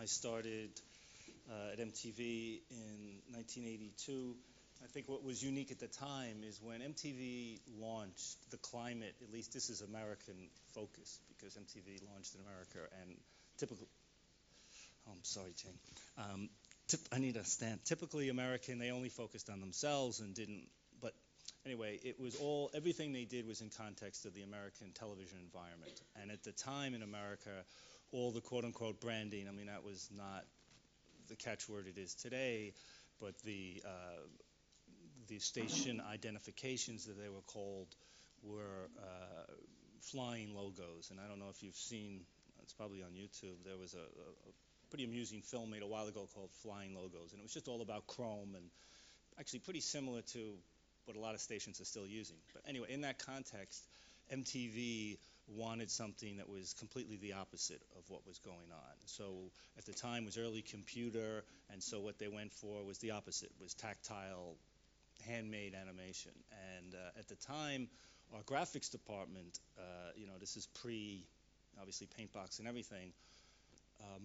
I started at MTV in 1982. I think what was unique at the time is when MTV launched, the climate, at least this is American focus because MTV launched in America, and typical, oh, I'm sorry, Jane. I need a stand. Typically American, they only focused on themselves and didn't, but anyway, it was all, everything they did was in context of the American television environment. And at the time in America, all the quote-unquote branding, I mean, that was not the catchword it is today, but the station identifications that they were called were flying logos. And I don't know if you've seen, it's probably on YouTube, there was a pretty amusing film made a while ago called Flying Logos. And it was just all about chrome and actually pretty similar to what a lot of stations are still using. But anyway, in that context, MTV wanted something that was completely the opposite of what was going on. So at the time it was early computer, and so what they went for was the opposite, was tactile, handmade animation. And at the time, our graphics department, this is obviously Paintbox and everything,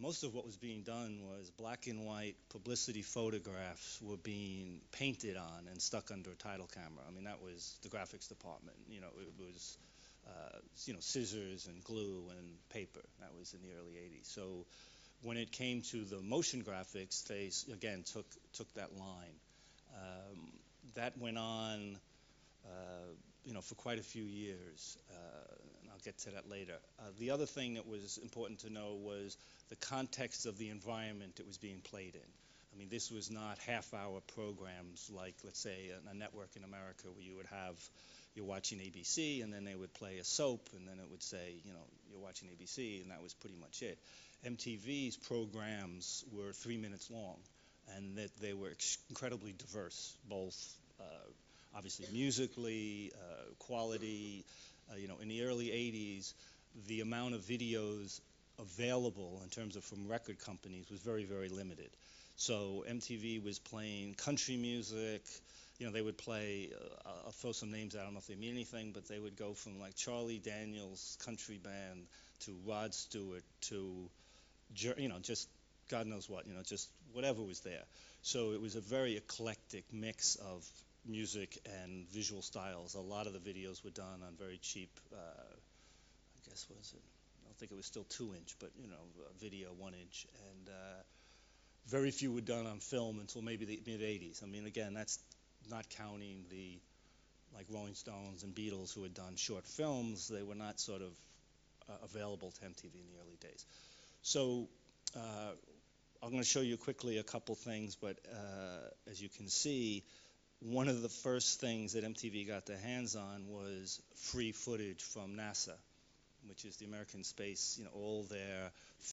most of what was being done was black and white publicity photographs were being painted on and stuck under a title camera. I mean, that was the graphics department. It was scissors and glue and paper. That was in the early 80s. So when it came to the motion graphics, they again took that line. That went on for quite a few years, and I'll get to that later. The other thing that was important to know was the context of the environment it was being played in. I mean, this was not half-hour programs like, let's say, a network in America where you would have, you're watching ABC, and then they would play a soap, and then it would say, you're watching ABC, and that was pretty much it. MTV's programs were 3 minutes long, and that they were incredibly diverse, both obviously musically, quality. In the early 80s, the amount of videos available in terms of from record companies was very, very limited. So MTV was playing country music. They would play, I'll throw some names out, I don't know if they mean anything, but they would go from like Charlie Daniels country band to Rod Stewart to, just God knows what, just whatever was there. So it was a very eclectic mix of music and visual styles. A lot of the videos were done on very cheap, I guess, what is it? I don't think it was still 2-inch, but video 1-inch, and very few were done on film until maybe the mid-80s. I mean, again, that's not counting the like Rolling Stones and Beatles who had done short films. They were not sort of available to MTV in the early days. So I'm going to show you quickly a couple things, but as you can see, one of the first things that MTV got their hands on was free footage from NASA, which is the American space, all their